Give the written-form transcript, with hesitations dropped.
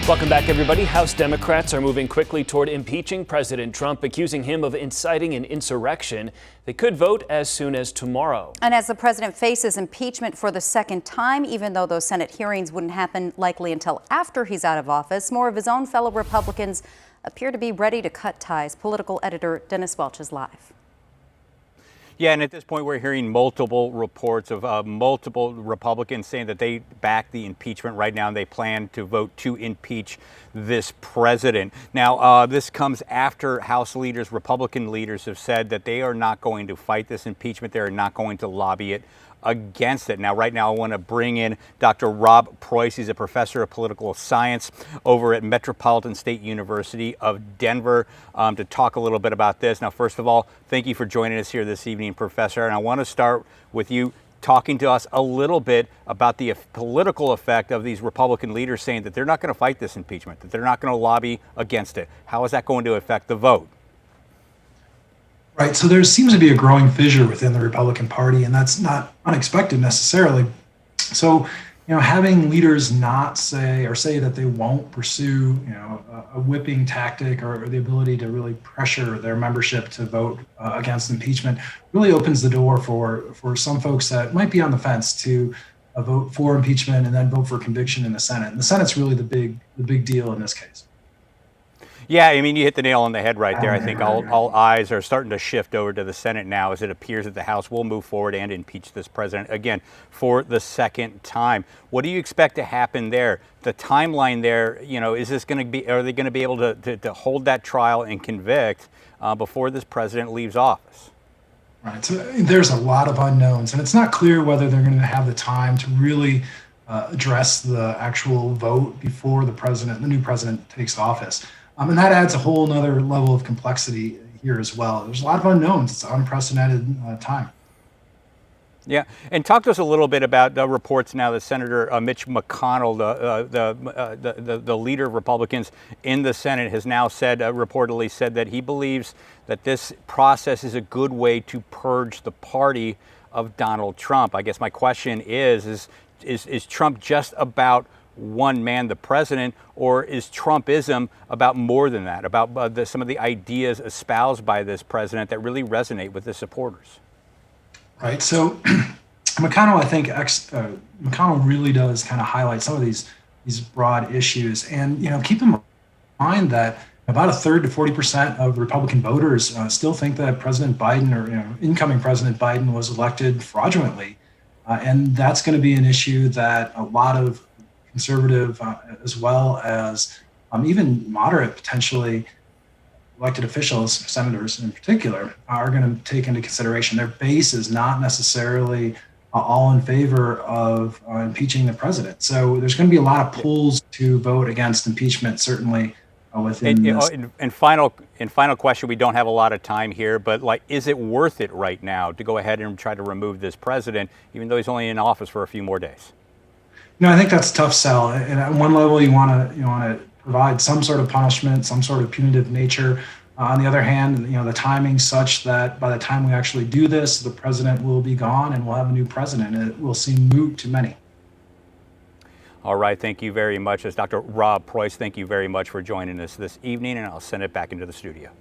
Welcome back, everybody. House Democrats are moving quickly toward impeaching President Trump, accusing him of inciting an insurrection. They could vote as soon as tomorrow. And as the president faces impeachment for the second time, even though those Senate hearings wouldn't happen likely until after he's out of office, more of his own fellow Republicans appear to be ready to cut ties. Political editor Dennis Welch is live. Yeah, and at this point, we're hearing multiple reports of multiple Republicans saying that they back the impeachment right now, and they plan to vote to impeach this president. Now, this comes after House leaders, Republican leaders, have said that they are not going to fight this impeachment. They are not going to lobby it against it. Now, right now, I want to bring in Dr. Rob Preuss. He's a professor of political science over at Metropolitan State University of Denver to talk a little bit about this. Now, first of all, thank you for joining us here this evening, Professor. And I want to start with you talking to us a little bit about the political effect of these Republican leaders saying that they're not going to fight this impeachment, that they're not going to lobby against it. How is that going to affect the vote? Right. So there seems to be a growing fissure within the Republican Party, and that's not unexpected necessarily. So, having leaders not say that they won't pursue, a whipping tactic or the ability to really pressure their membership to vote against impeachment really opens the door for some folks that might be on the fence to vote for impeachment and then vote for conviction in the Senate. And the Senate's really the big deal in this case. Yeah, I mean, you hit the nail on the head right there. I think all eyes are starting to shift over to the Senate now as it appears that the House will move forward and impeach this president again for the second time. What do you expect to happen there? The timeline there, is this going to be, are they going to be able to hold that trial and convict before this president leaves office? Right. So there's a lot of unknowns, and it's not clear whether they're going to have the time to really address the actual vote before the new president takes office. And that adds a whole nother level of complexity here as well. There's a lot of unknowns. It's an unprecedented time. Yeah, and talk to us a little bit about the reports now that Senator Mitch McConnell, the leader of Republicans in the Senate, has now said, reportedly said that he believes that this process is a good way to purge the party of Donald Trump. I guess my question is Trump just about one man, the president, or is Trumpism about more than that, about some of the ideas espoused by this president that really resonate with his supporters? Right. So McConnell, I think McConnell really does kind of highlight some of these broad issues. And, keep in mind that about a third to 40% of Republican voters still think that President Biden or incoming President Biden was elected fraudulently. And that's going to be an issue that a lot of conservative as well as even moderate potentially elected officials, senators in particular, are going to take into consideration. Their base is not necessarily all in favor of impeaching the president. So there's going to be a lot of pulls to vote against impeachment, certainly within this. And final question, we don't have a lot of time here, but is it worth it right now to go ahead and try to remove this president, even though he's only in office for a few more days? I think that's a tough sell. And at one level, you want to provide some sort of punishment, some sort of punitive nature. On the other hand, the timing's such that by the time we actually do this, the president will be gone and we'll have a new president. And it will seem moot to many. All right. Thank you very much. As Dr. Rob Preuss, thank you very much for joining us this evening, and I'll send it back into the studio.